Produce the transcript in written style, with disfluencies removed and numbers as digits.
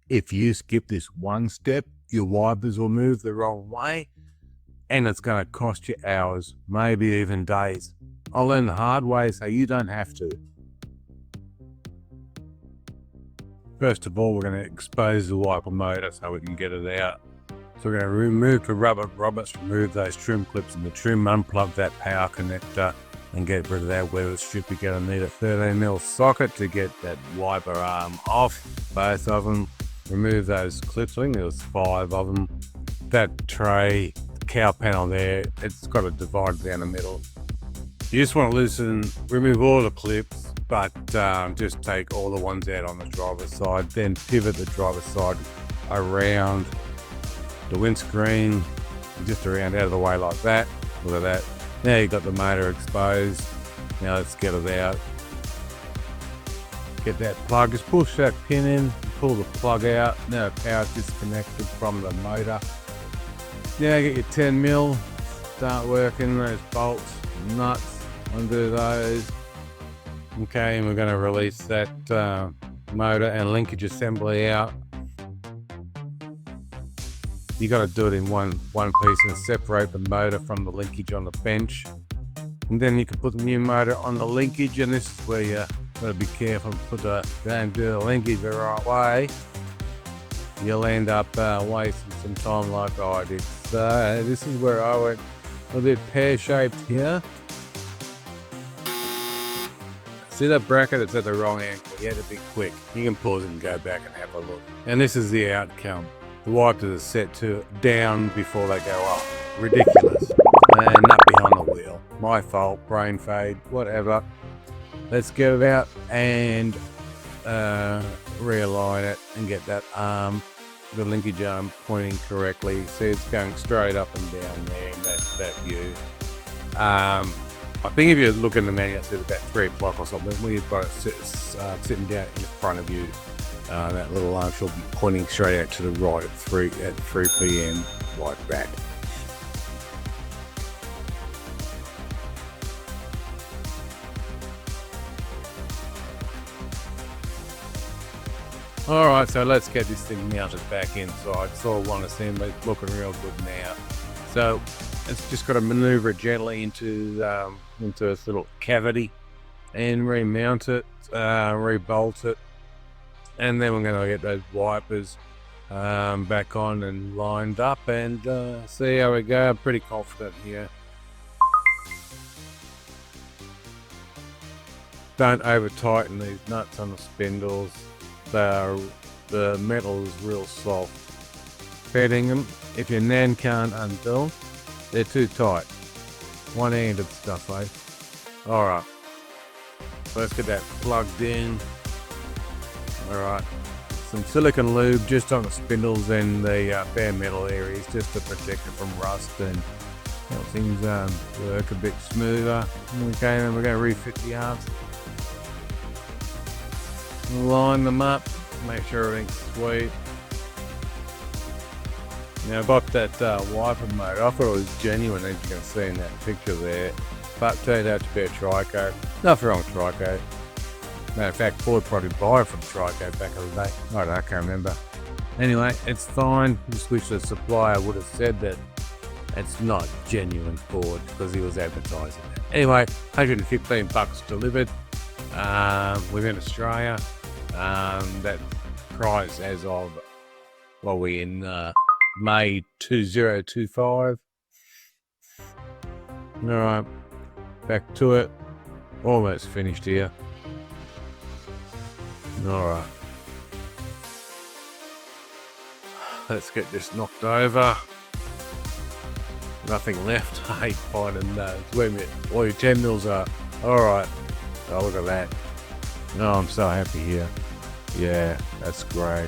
if you skip this one step, your wipers will move the wrong way, and it's going to cost you hours, maybe even days. I learned the hard way, so you don't have to. First of all, we're going to expose the wiper motor so we can get it out. So we're going to remove the rubber grommets, remove those trim clips in the trim, unplug that power connector and get rid of that weather strip. You're going to need a 13mm socket to get that wiper arm off, both of them. Remove those clips, I think there was 5 of them. That tray, cow panel there, it's got a divider down the middle. You just want to remove all the clips, but just take all the ones out on the driver's side, then pivot the driver's side around the windscreen, just around out of the way like that. Look at that. Now you've got the motor exposed. Now let's get it out. Get that plug, just push that pin in, pull the plug out. Now the power's disconnected from the motor. Now get your 10mm, start working those bolts, nuts, undo those. Okay, and we're going to release that motor and linkage assembly out. You got to do it in one piece and separate the motor from the linkage on the bench, and then you can put the new motor on the linkage. And this is where you got to be careful. Don't do the linkage the right way. You'll end up wasting some time like I did. So this is where I went a little bit pear-shaped here. See that bracket? It's at the wrong angle. You had to be quick. You can pause it and go back and have a look. And this is the outcome. The wipers are set to down before they go up. Ridiculous. And nut behind the wheel. My fault, brain fade, whatever. Let's get it out and realign it and get that arm, the linkage arm pointing correctly. See, it's going straight up and down there in that view. I think if you look in the manual, it's about 3 o'clock or something. When you've got it sitting down in front of you, that little arm should be pointing straight out to the right at 3 p.m. like that. Alright, so let's get this thing mounted back inside. So I want to see it's looking real good now. So it's just got to maneuver it gently into this little cavity and remount it, rebolt it, and then we're going to get those wipers back on and lined up and see how we go. I'm pretty confident here. Don't over tighten these nuts on the spindles. The metal is real soft. Fitting them, if your nan can't undo them, they're too tight. One-handed stuff, eh? Alright, so let's get that plugged in. Alright, some silicone lube just on the spindles and the bare metal areas just to protect it from rust and help things work a bit smoother. Okay, then we're going to refit the arms. Line them up, make sure everything's sweet. Now I got that wiper motor. I thought it was genuine, as you can see in that picture there, but turned out to be a Trico. Nothing wrong with Trico. Matter of fact, Ford probably buy it from Trico back in the day. I don't know, I can't remember. Anyway, it's fine. Just wish the supplier would have said that it's not genuine Ford because he was advertising it. Anyway, $115 delivered within Australia. That price as of, well, we're in May 2025. Alright, back to it. Almost finished here. Alright. Let's get this knocked over. Nothing left. Hey, finding those. Wait a minute. All your 10mm are. Alright. Oh, look at that. Oh, I'm so happy here. Yeah, that's great.